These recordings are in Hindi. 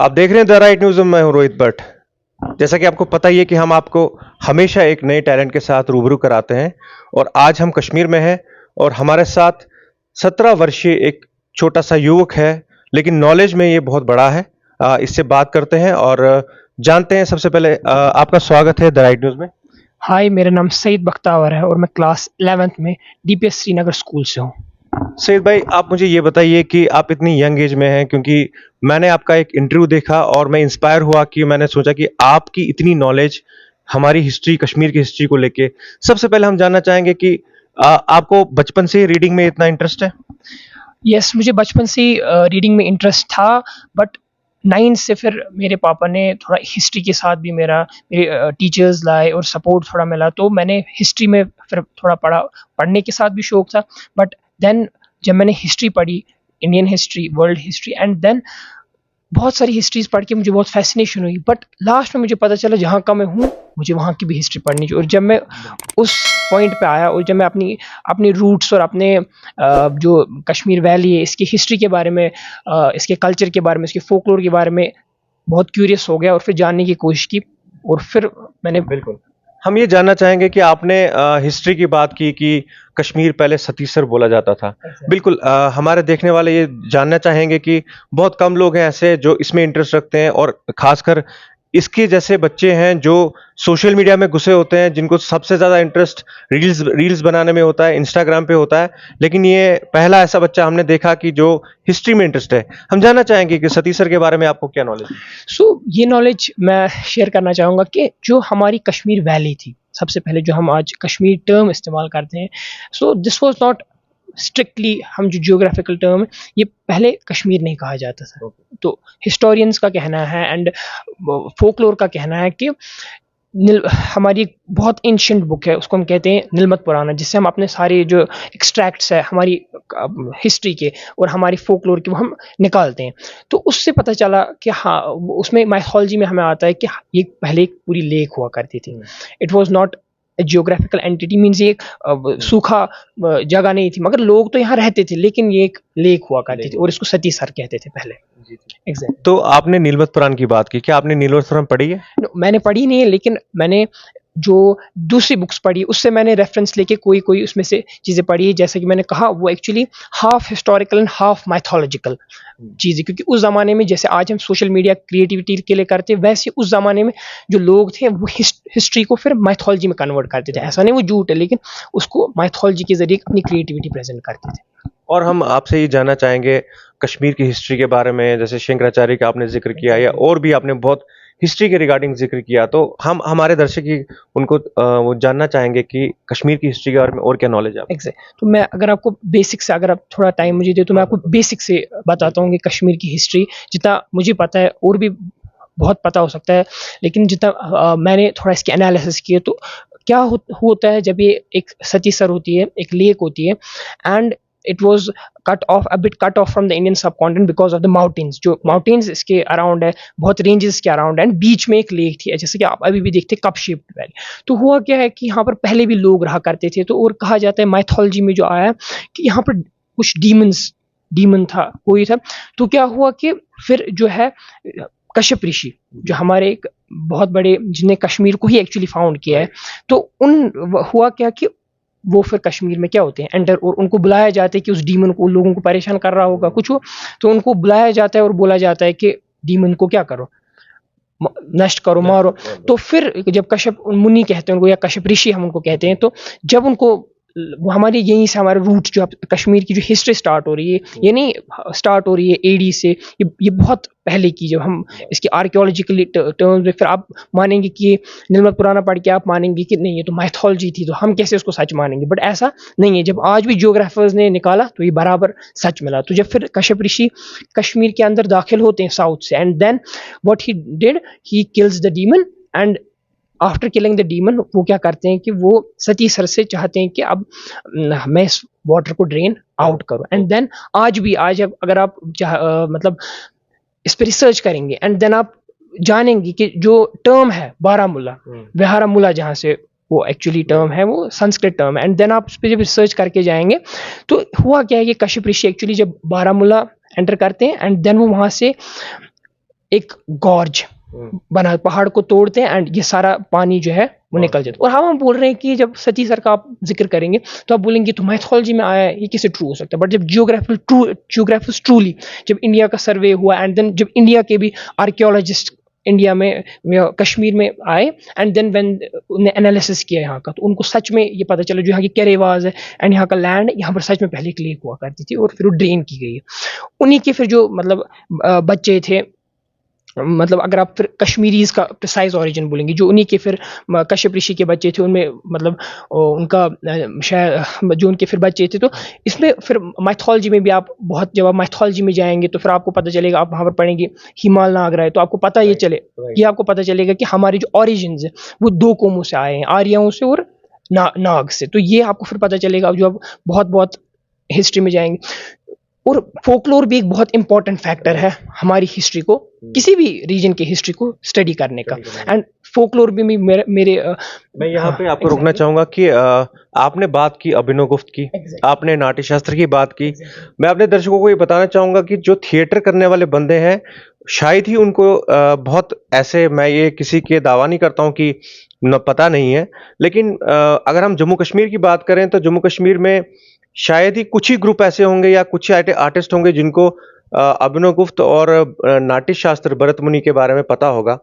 आप देख रहे हैं द राइट न्यूज़ में मैं हूं रोहित भट्ट। जैसा कि आपको पता ही है कि हम आपको हमेशा एक नए टैलेंट के साथ रूबरू कराते हैं और आज हम कश्मीर में हैं और हमारे साथ 17 वर्षीय एक छोटा सा युवक है, लेकिन नॉलेज में ये बहुत बड़ा है। इससे बात करते हैं और जानते हैं। सबसे पहले आपका स्वागत है द राइट न्यूज़ में। हाय, मेरा नाम सईद बख्तावर है और मैं क्लास 11th में डीपीएस श्रीनगर स्कूल से हूँ। सईद भाई, आप मुझे ये बताइए कि आप इतनी यंग एज में हैं, क्योंकि मैंने आपका एक इंटरव्यू देखा और मैं इंस्पायर हुआ कि मैंने सोचा कि आपकी इतनी नॉलेज हमारी हिस्ट्री, कश्मीर की हिस्ट्री को लेके। सबसे पहले हम जानना चाहेंगे कि आपको बचपन से ही रीडिंग में इतना इंटरेस्ट है? यस, मुझे बचपन से ही रीडिंग में इंटरेस्ट था, बट 9 से फिर मेरे पापा ने थोड़ा हिस्ट्री के साथ भी मेरे टीचर्स लाए और सपोर्ट थोड़ा मिला, तो मैंने हिस्ट्री में फिर थोड़ा पढ़ने के साथ भी शौक था। बट देन जब मैंने हिस्ट्री पढ़ी, Indian history, world history, and then बहुत सारी हिस्ट्रीज पढ़ के मुझे बहुत फैसिनेशन हुई। बट लास्ट में मुझे पता चला जहाँ का मैं हूँ मुझे वहाँ की भी हिस्ट्री पढ़नी चाहिए। और जब मैं उस पॉइंट पे आया और जब मैं अपनी अपनी रूट्स और अपने जो कश्मीर वैली है इसकी हिस्ट्री के बारे में, इसके कल्चर के बारे में, इसके फोकलोर के बारे में बहुत क्यूरियस हो गया और फिर जानने की कोशिश की। और फिर मैंने बिल्कुल। हम ये जानना चाहेंगे कि आपने हिस्ट्री की बात की कि कश्मीर पहले सतीसर बोला जाता था। बिल्कुल, हमारे देखने वाले ये जानना चाहेंगे कि बहुत कम लोग हैं ऐसे जो इसमें इंटरेस्ट रखते हैं, और खासकर इसके जैसे बच्चे हैं जो सोशल मीडिया में घुसे होते हैं, जिनको सबसे ज़्यादा इंटरेस्ट रील्स रील्स बनाने में होता है, इंस्टाग्राम पे होता है। लेकिन ये पहला ऐसा बच्चा हमने देखा कि जो हिस्ट्री में इंटरेस्ट है। हम जानना चाहेंगे कि सतीसर के बारे में आपको क्या नॉलेज है? ये नॉलेज मैं शेयर करना चाहूँगा कि जो हमारी कश्मीर वैली थी, सबसे पहले जो हम आज कश्मीर टर्म इस्तेमाल करते हैं, दिस वाज नॉट स्ट्रिक्टली, हम जो जियोग्राफिकल टर्म है, ये पहले कश्मीर नहीं कहा जाता था। तो हिस्टोरियंस का कहना है एंड फोकलोर का कहना है कि हमारी एक बहुत एंशिएंट बुक है, उसको हम कहते हैं नीलमत पुराना, जिससे हम अपने सारे जो एक्सट्रैक्ट्स है हमारी हिस्ट्री के और हमारी फोकलोर के, वो हम निकालते हैं। तो उससे पता चला कि हाँ, उसमें माइथोलॉजी में हमें आता है कि ये पहले एक पूरी लेक हुआ करती थी। It was not geographical entity, means ये एक सूखा जगह नहीं थी, मगर लोग तो यहाँ रहते थे, लेकिन ये एक लेक हुआ करती थी और इसको सतीसर कहते थे पहले। एग्जैक्ट। तो आपने नीलमत पुराण की बात की, क्या आपने नीलमत पुराण पढ़ी है? मैंने पढ़ी नहीं है, लेकिन मैंने जो दूसरी बुक्स पढ़ी उससे मैंने रेफरेंस लेके कोई उसमें से चीज़ें पढ़ी है। जैसे कि मैंने कहा, वो actually half historical and half mythological चीज़ें, क्योंकि उस ज़माने में जैसे आज हम सोशल मीडिया क्रिएटिविटी के लिए करते हैं, वैसे उस ज़माने में जो लोग थे वो हिस्ट्री को फिर माइथोलॉजी में कन्वर्ट करते थे। ऐसा नहीं वो झूठ है, लेकिन उसको माइथोलॉजी के जरिए अपनी क्रिएटिविटी प्रेजेंट करते थे। और हम आपसे ये जानना चाहेंगे कश्मीर की हिस्ट्री के बारे में, जैसे शंकराचार्य का आपने जिक्र किया या और भी आपने बहुत हिस्ट्री के रिगार्डिंग जिक्र किया, तो हम हमारे दर्शक ही उनको वो जानना चाहेंगे कि कश्मीर की हिस्ट्री के बारे में और क्या नॉलेज है आपको? एग्जैक्ट। तो मैं अगर आपको बेसिक से, अगर आप थोड़ा टाइम मुझे दे तो मैं आपको बेसिक से बताता हूँ कि कश्मीर की हिस्ट्री जितना मुझे पता है, और भी बहुत पता हो सकता है, लेकिन जितना मैंने थोड़ा इसके एनालिसिस किया, तो क्या होता है जब ये एक सतीसर होती है, एक लेक होती है, and it was cut off from the Indian subcontinent because of the mountains। जो mountains इसके अराउंड है, बहुत रेंजेस के अराउंड है, बीच में एक लेक थी, जैसे कि आप अभी भी देखते हैं कप शेप्ड वैली। तो हुआ क्या है कि यहाँ पर पहले भी लोग रहा करते थे, तो और कहा जाता है माइथोलॉजी में जो आया कि यहाँ पर कुछ डीमन था, कोई था। तो क्या हुआ कि फिर जो है कश्यप ऋषि, जो हमारे एक बहुत बड़े, जिन्हें कश्मीर को ही एक्चुअली फाउंड किया है, तो हुआ क्या कि वो फिर कश्मीर में क्या होते हैं एंटर, और उनको बुलाया जाता है कि उस डीमन को, उन लोगों को परेशान कर रहा होगा कुछ हो, तो उनको बुलाया जाता है और बोला जाता है कि डीमन को क्या करो, नष्ट करो, मारो। तो फिर जब कश्यप मुनि कहते हैं उनको, या कश्यप ऋषि हम उनको कहते हैं, तो जब उनको, वो हमारी यहीं से हमारा रूट, जो कश्मीर की जो हिस्ट्री स्टार्ट हो रही है, ये नहीं स्टार्ट हो रही है एडी से, ये बहुत पहले की, जब हम इसकी आर्कियोलॉजिकली टर्म्स में, फिर आप मानेंगे कि ये नीलमत पुराना पढ़ के आप मानेंगे कि नहीं, ये तो माइथोलॉजी थी, तो हम कैसे उसको सच मानेंगे। बट ऐसा नहीं है, जब आज भी जियोग्राफर्स ने निकाला तो ये बराबर सच मिला। तो जब फिर कश्यप ऋषि कश्मीर के अंदर दाखिल होते हैं साउथ से, and then what he did, he kills the demon, and after killing the demon वो क्या करते हैं कि वो सतीसर से चाहते हैं कि अब मैं इस वाटर को ड्रेन आउट करूं। एंड देन आज अगर आप मतलब इस पर रिसर्च करेंगे, एंड देन आप जानेंगे कि जो टर्म है बारामूला, विहारामूला, जहाँ से वो एक्चुअली टर्म है, वो संस्कृत टर्म है, एंड देन आप उस पर जब रिसर्च करके जाएंगे, तो हुआ क्या है कि कश्यप ऋषि एक्चुअली जब बारामूला एंटर करते हैं, एंड देन वो वहाँ से एक गॉर्ज बना, पहाड़ को तोड़ते हैं एंड ये सारा पानी जो है वो निकल जाता है। और हम बोल रहे हैं कि जब सती सर का आप जिक्र करेंगे तो आप बोलेंगे तो मैथोलॉजी में आया है, ये कैसे ट्रू हो सकता है? बट जब जियोग्राफिकल ट्रूली जब इंडिया का सर्वे हुआ एंड देन जब इंडिया के भी आर्कियोलॉजिस्ट इंडिया में कश्मीर में आए एंड देन व्हेन उन्हें एनालिसिस किया यहाँ का, तो उनको सच में ये पता चला जो यहाँ की केरेवाज है एंड यहाँ का लैंड, यहाँ पर सच में पहले एक लेक हुआ करती थी और फिर वो ड्रेन की गई है। उन्हीं के फिर जो मतलब बच्चे थे, मतलब अगर आप फिर कश्मीरीज का प्रिसाइज ओरिजिन बोलेंगे, जो उन्हीं के फिर कश्यप ऋषि के बच्चे थे, उनमें मतलब उनका शायद जो उनके फिर बच्चे थे, तो इसमें फिर माइथोलॉजी में भी आप बहुत, जब आप माइथोलॉजी में जाएंगे तो फिर आपको पता चलेगा, आप वहाँ पर पढ़ेंगे हिमाल नागरा है, तो आपको पता ये चले ये आपको पता चलेगा कि हमारे जो ओरिजिन्स है वो दो कौमों से आए हैं, आर्यों से और नाग से। तो ये आपको फिर पता चलेगा जो आप बहुत बहुत हिस्ट्री में जाएंगे। और फोकलोर भी एक बहुत इंपॉर्टेंट फैक्टर है हमारी हिस्ट्री को, किसी भी रीजन की हिस्ट्री को स्टडी करने का। एंड फोकलोर भी मेरे मैं यहाँ पे आपको रोकना चाहूंगा कि आपने बात की अभिनव गुप्त की, आपने नाट्य शास्त्र की बात की। मैं अपने दर्शकों को ये बताना चाहूंगा कि जो थिएटर करने वाले बंदे हैं, शायद ही उनको बहुत ऐसे, मैं ये किसी के दावा नहीं करता हूँ कि न पता नहीं है, लेकिन अगर हम जम्मू कश्मीर की बात करें तो जम्मू कश्मीर में शायद ही कुछ ही ग्रुप ऐसे होंगे या कुछ ही आर्टिस्ट होंगे जिनको अभिनव गुप्त और नाट्य शास्त्र भरत मुनि के बारे में पता होगा।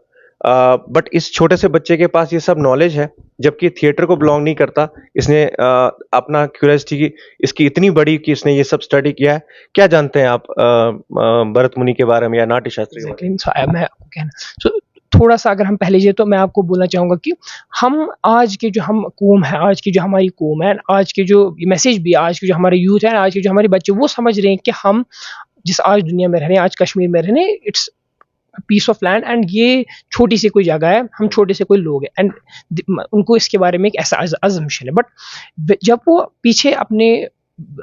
बट इस छोटे से बच्चे के पास ये सब नॉलेज है, जबकि थिएटर को बिलोंग नहीं करता। इसने अपना क्यूरियोसिटी इसकी इतनी बड़ी कि इसने ये सब स्टडी किया है। क्या जानते हैं आप भरत मुनि के बारे में या नाट्य शास्त्र के बारे में? मैं आपको कहना थोड़ा सा, अगर हम पहले जाए तो मैं आपको बोलना चाहूँगा कि हम आज के जो हम कौम है, आज की जो हमारी कौम है, आज के जो मैसेज भी, आज के जो हमारे यूथ है, आज के जो हमारे बच्चे, वो समझ रहे हैं कि हम जिस आज दुनिया में रह रहे हैं, आज कश्मीर में रह रहे हैं, it's piece of land and ये छोटी सी कोई जगह है, हम छोटे से कोई लोग हैं एंड उनको इसके बारे में एक ऐसा अजम्पशन है। बट जब वो पीछे अपने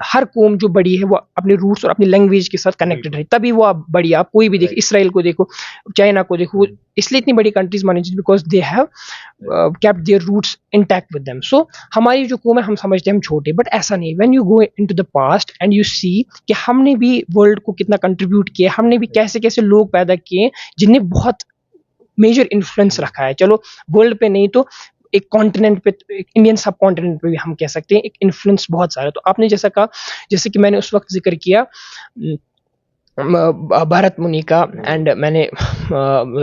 हर कौम जो बड़ी है वो अपने रूट्स और अपनी लैंग्वेज के साथ कनेक्टेड है, तभी वो आप बड़ी, आप कोई भी देखो, इसराइल को देखो, चाइना को देखो, इसलिए इतनी बड़ी कंट्रीज मानी जाती है because they have kept their roots intact with them. So हमारी जो कौम है, हम समझते हैं हम छोटे, बट ऐसा नहीं। When you go into the past and you see कि हमने भी वर्ल्ड को कितना कंट्रीब्यूट किया, हमने भी कैसे कैसे लोग पैदा किए जिनने बहुत मेजर इन्फ्लुएंस रखा है। चलो वर्ल्ड पे नहीं तो एक कॉन्टिनेंट पे, इंडियन सब कॉन्टिनेंट पे भी हम कह सकते हैं एक इन्फ्लुएंस बहुत सारा। तो आपने जैसा कहा, जैसे कि मैंने उस वक्त जिक्र किया भरत मुनि का, एंड मैंने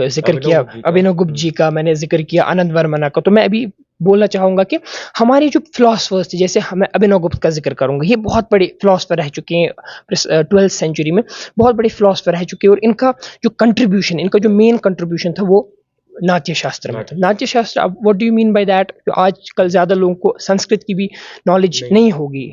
जिक्र किया अभिनव गुप्त जी का, मैंने जिक्र किया आनंद वर्मना का। तो मैं अभी बोलना चाहूँगा कि हमारे जो फिलोसफर्स थे, जैसे मैं अभिनव गुप्त का जिक्र करूँगा, ये बहुत बड़े फिलोसफर रह चुके हैं 12th सेंचुरी में, बहुत बड़े फिलोसफर रह चुके हैं। और इनका जो कंट्रीब्यूशन, इनका जो मेन कंट्रीब्यूशन था वो नाट्य शास्त्र में था। नाट्य शास्त्र, अब what do you mean by that? आजकल ज़्यादा लोगों को संस्कृत की भी नॉलेज नहीं होगी,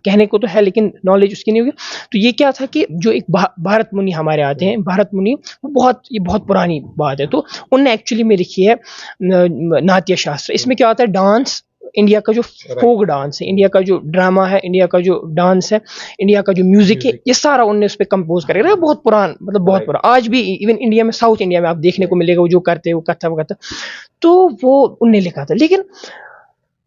कहने को तो है लेकिन नॉलेज उसकी नहीं होगी। तो ये क्या था कि जो एक भारत मुनि हमारे आते हैं, भारत मुनि, ये बहुत पुरानी बात है। तो उनने एक्चुअली में लिखी है नाट्य शास्त्र। इसमें क्या होता है, डांस, इंडिया का जो फोक डांस है, इंडिया का जो ड्रामा है, इंडिया का जो डांस है, इंडिया का जो म्यूजिक है, ये सारा उनने उस पर कंपोज करेगा। बहुत पुरान, मतलब बहुत पुराना, आज भी इवन इंडिया में, साउथ इंडिया में आप देखने को मिलेगा वो जो करते हैं, वो कथा वो कथा, तो वो उनने लिखा था। लेकिन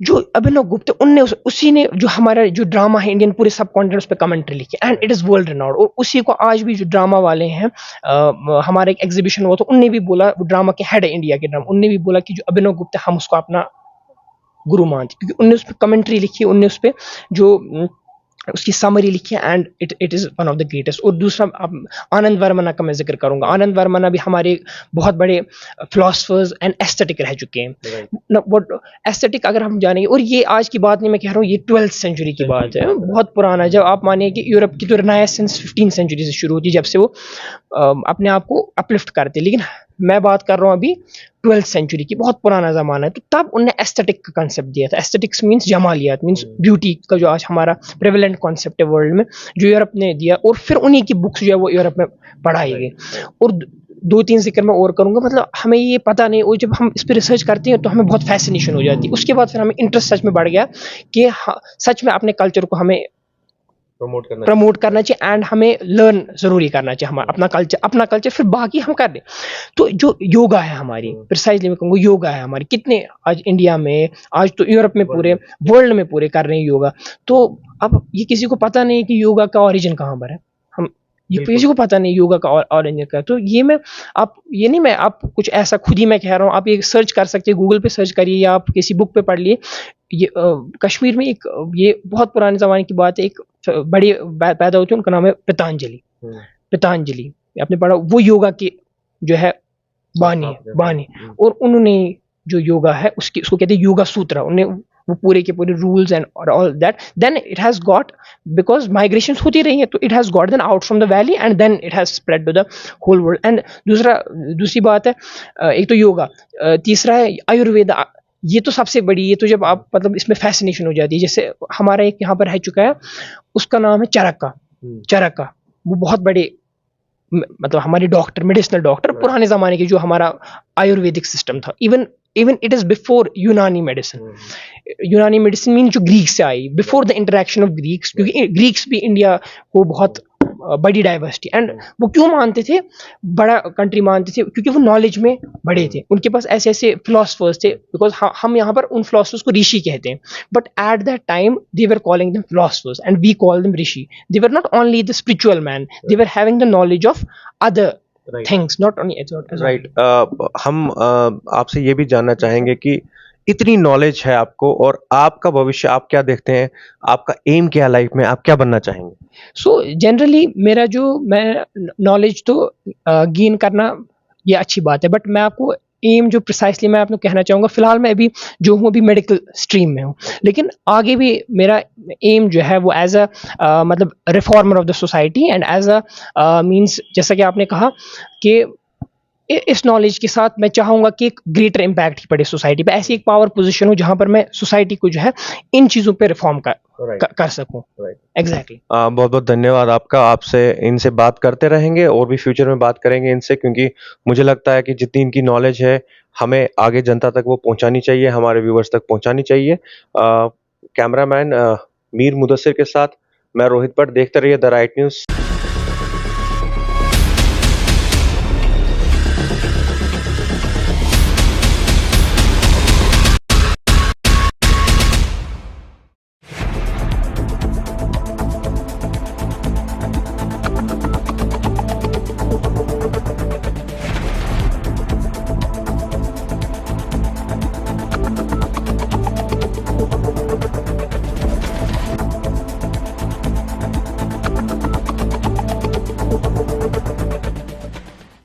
जो अभिनव गुप्त, उनने उसी ने जो हमारा जो ड्रामा है इंडियन, पूरे सब कॉन्टिनेंट पे कमेंट्री लिखी and it is world renowned. और उसी को आज भी जो ड्रामा वाले हैं, हमारा एक एग्जीबिशन हुआ, तो उनने भी बोला, वो ड्रामा के हेड है इंडिया के ड्रामा, उनने भी बोला कि जो अभिनव गुप्त है हम उसको अपना गुरु मानते, क्योंकि उनने उस पर कमेंट्री लिखी, उनने उस पर जो उसकी समरी लिखी है and it is one of the greatest. और दूसरा आनंद वर्मना का मैं जिक्र करूंगा। आनंद वर्मना भी हमारे बहुत बड़े फिलोसफर्स एंड एस्थेटिक रह चुके हैं। व्हाट एस्थेटिक अगर हम जानेंगे, और ये आज की बात नहीं मैं कह रहा हूँ, ये 12th सेंचुरी की बात है, बहुत पुराना है। जब आप मानिए कि यूरोप की तो रिनायसेंस 15th सेंचुरी से शुरू होती है, जब से वो अपने आप को अपलिफ्ट करते, लेकिन मैं बात कर रहा हूँ अभी 12th सेंचुरी की, बहुत पुराना ज़माना है। तो तब उनने एस्थेटिक का कंसेप्ट दिया था। एस्थेटिक्स मीन्स जमालियात, मीन्स ब्यूटी का जो आज हमारा प्रेवलेंट कॉन्सेप्ट है वर्ल्ड में, जो यूरोप ने दिया, और फिर उन्हीं की बुक्स जो है वो यूरोप में पढ़ाई गई। और 2-3 जिक्र मैं और करूँगा, मतलब हमें ये पता नहीं, और जब हम इस पर रिसर्च करते हैं तो हमें बहुत फैसिनेशन हो जाती है। उसके बाद फिर हमें इंटरेस्ट सच में बढ़ गया कि सच में अपने कल्चर को हमें प्रमोट करना चाहिए एंड हमें लर्न ज़रूरी करना चाहिए, हमारा अपना कल्चर, फिर बाकी हम कर दें। तो जो योगा है हमारी, प्रिसाइजली मैं कहूँगा योगा है हमारी, कितने आज इंडिया में, आज तो यूरोप में, पूरे वर्ल्ड में पूरे कर रहे हैं योगा। तो अब ये किसी को पता नहीं कि योगा का ओरिजिन कहाँ पर है। हम किसी को पता नहीं योगा का ऑरिजिन का। तो मैं आप कुछ ऐसा खुद ही मैं कह रहा हूँ, आप ये सर्च कर सकते हैं, गूगल पे सर्च करिए या आप किसी बुक पे पढ़ लिए। ये कश्मीर में एक ये बहुत पुराने ज़माने की बात है, एक बड़े पैदा होते हैं, उनका नाम है पतंजलि। पतंजलि आपने पढ़ा, वो योगा के जो है बानी। और उन्होंने जो योगा है उसको कहते हैं योगा सूत्रा। उन्हें वो पूरे के पूरे rules and all that, then it has got, because migration होती रही है, तो it has got then out from the valley and then it has spread to the whole world. And दूसरी बात है, एक तो योगा, तीसरा है आयुर्वेद। ये तो सबसे बड़ी, ये तो जब आप मतलब इसमें फैसिनेशन हो जाती है। जैसे हमारा एक यहाँ पर रह चुका है, उसका नाम है चरका। वो बहुत बड़े मतलब हमारे डॉक्टर, मेडिसिनल डॉक्टर, पुराने जमाने के, जो हमारा आयुर्वेदिक सिस्टम था, even it is before Unani medicine. Unani medicine mean जो ग्रीक से आई, before the interaction of Greeks, क्योंकि ग्रीक्स भी इंडिया को बहुत बड़ी डाइवर्सिटी, एंड वो क्यों मानते थे, बड़ा कंट्री मानते थे, क्योंकि वो नॉलेज में बड़े थे, उनके पास ऐसे ऐसे फिलोसफर्स थे। बिकॉज हम यहाँ पर उन फिलोसफर्स को ऋषि कहते हैं, but at that time they were calling them philosophers and we call them rishi. They were not only the spiritual man, they were having the knowledge of other things, not only right. हम आपसे ये भी जानना चाहेंगे कि इतनी नॉलेज है आपको, और आपका भविष्य आप क्या देखते हैं, आपका एम क्या है लाइफ में, आप क्या बनना चाहेंगे? सो जनरली मेरा मैं नॉलेज तो गेन करना ये अच्छी बात है, बट मैं आपको एम जो प्रिसाइसली मैं आपको कहना चाहूँगा, फिलहाल मैं अभी जो हूँ अभी मेडिकल स्ट्रीम में हूँ, लेकिन आगे भी मेरा एम जो है वो एज अ मतलब reformer of the society and as a means, जैसा कि आपने कहा कि इस नॉलेज के साथ मैं चाहूँगा कि एक ग्रेटर इम्पैक्ट ही पड़े सोसाइटी पे, ऐसी एक पावर पोजीशन हो जहाँ पर मैं सोसाइटी को जो है इन चीज़ों पे रिफॉर्म कर सकूँ। एग्जैक्टली। बहुत बहुत धन्यवाद आपका। आपसे इनसे बात करते रहेंगे और भी फ्यूचर में बात करेंगे इनसे, क्योंकि मुझे लगता है कि जितनी इनकी नॉलेज है हमें आगे जनता तक वो पहुंचानी चाहिए, हमारे व्यूवर्स तक पहुंचानी चाहिए। कैमरामैन मीर मुदस्सिर के साथ मैं रोहित भट्ट, देखते रहिए द राइट न्यूज़।